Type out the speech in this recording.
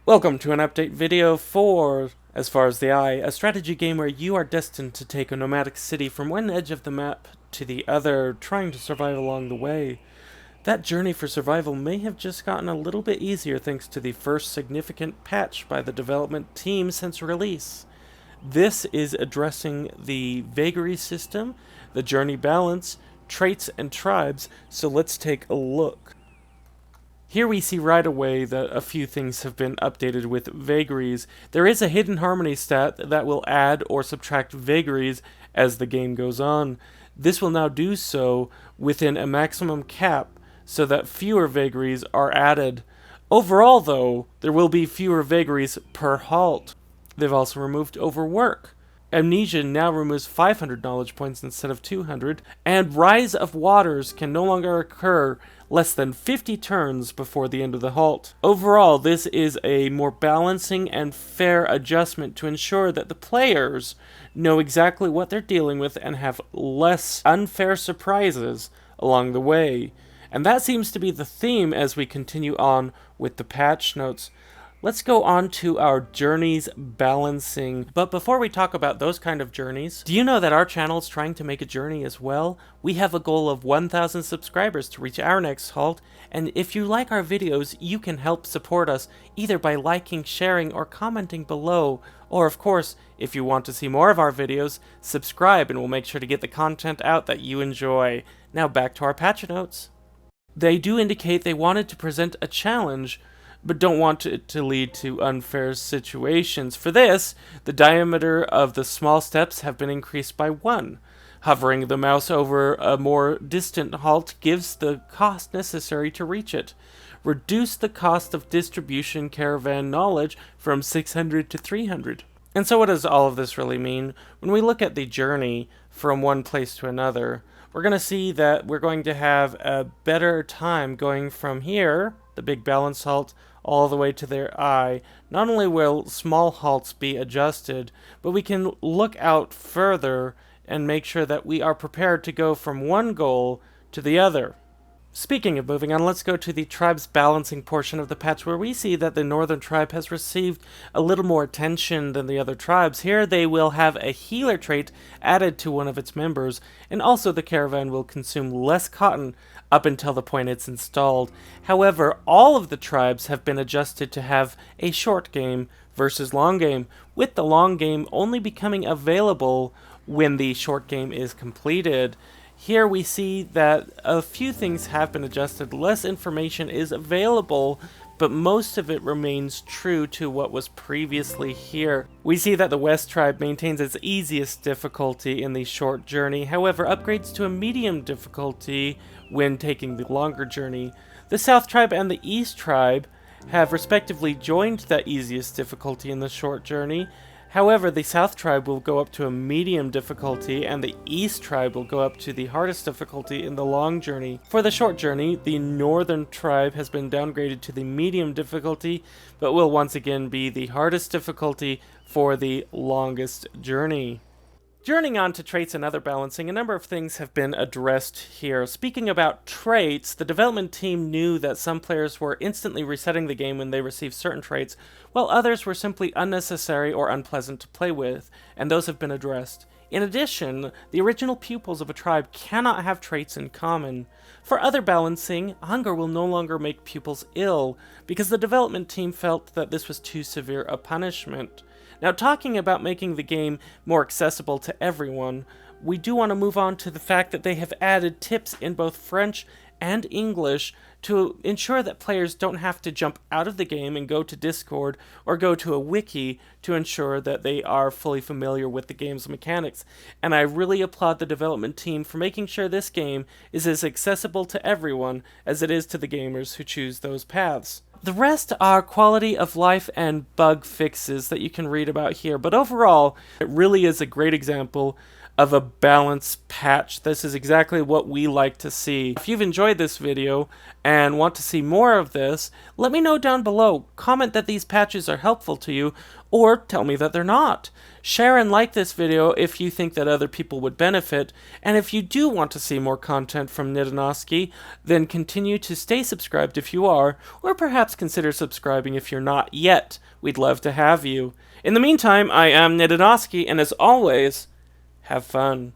Welcome to an update video for As Far as the Eye, a strategy game where you are destined to take a nomadic city from one edge of the map to the other, trying to survive along the way. That journey for survival may have just gotten a little bit easier thanks to the first significant patch by the development team since release. This is addressing the Vagaries system, the journey balance, traits, and tribes, so let's take a look. Here we see right away that a few things have been updated with Vagaries. There is a hidden harmony stat that will add or subtract Vagaries as the game goes on. This will now do so within a maximum cap so that fewer Vagaries are added. Overall though, there will be fewer Vagaries per halt. They've also removed overwork. Amnesia now removes 500 knowledge points instead of 200, and Rise of Waters can no longer occur less than 50 turns before the end of the halt. Overall, this is a more balancing and fair adjustment to ensure that the players know exactly what they're dealing with and have less unfair surprises along the way. And that seems to be the theme as we continue on with the patch notes. Let's go on to our journeys balancing. But before we talk about those kind of journeys, do you know that our channel is trying to make a journey as well? We have a goal of 1,000 subscribers to reach our next halt, and if you like our videos, you can help support us either by liking, sharing, or commenting below. Or of course, if you want to see more of our videos, subscribe and we'll make sure to get the content out that you enjoy. Now back to our patch notes. They do indicate they wanted to present a challenge, but don't want it to lead to unfair situations. For this, the diameter of the small steps have been increased by 1. Hovering the mouse over a more distant halt gives the cost necessary to reach it. Reduce the cost of distribution caravan knowledge from 600 to 300. And so what does all of this really mean? When we look at the journey from one place to another, we're going to see that we're going to have a better time going from here, the big balance halt, all the way to their eye. Not only will small halts be adjusted, but we can look out further and make sure that we are prepared to go from one goal to the other. Speaking of moving on, let's go to the tribes balancing portion of the patch, where we see that the northern tribe has received a little more attention than the other tribes. Here they will have a healer trait added to one of its members, and also the caravan will consume less cotton up until the point it's installed. However, all of the tribes have been adjusted to have a short game versus long game, with the long game only becoming available when the short game is completed. Here we see that a few things have been adjusted. Less information is available, but most of it remains true to what was previously here. We see that the West Tribe maintains its easiest difficulty in the short journey, however upgrades to a medium difficulty when taking the longer journey. The South Tribe and the East Tribe have respectively joined that easiest difficulty in the short journey. However, the South Tribe will go up to a medium difficulty, and the East Tribe will go up to the hardest difficulty in the long journey. For the short journey, the Northern Tribe has been downgraded to the medium difficulty, but will once again be the hardest difficulty for the longest journey. Journeying on to traits and other balancing, a number of things have been addressed here. Speaking about traits, the development team knew that some players were instantly resetting the game when they received certain traits, while others were simply unnecessary or unpleasant to play with, and those have been addressed. In addition, the original pupils of a tribe cannot have traits in common. For other balancing, hunger will no longer make pupils ill, because the development team felt that this was too severe a punishment. Now, talking about making the game more accessible to everyone, we do want to move on to the fact that they have added tips in both French and English to ensure that players don't have to jump out of the game and go to Discord or go to a wiki to ensure that they are fully familiar with the game's mechanics. And I really applaud the development team for making sure this game is as accessible to everyone as it is to the gamers who choose those paths. The rest are quality of life and bug fixes that you can read about here, but overall, it really is a great example of a balanced patch. This is exactly what we like to see. If you've enjoyed this video and want to see more of this, let me know down below. Comment that these patches are helpful to you, or tell me that they're not. Share and like this video if you think that other people would benefit, and if you do want to see more content from Nidanoski, then continue to stay subscribed if you are, or perhaps consider subscribing if you're not yet. We'd love to have you. In the meantime, I am Nidanoski, and as always, have fun.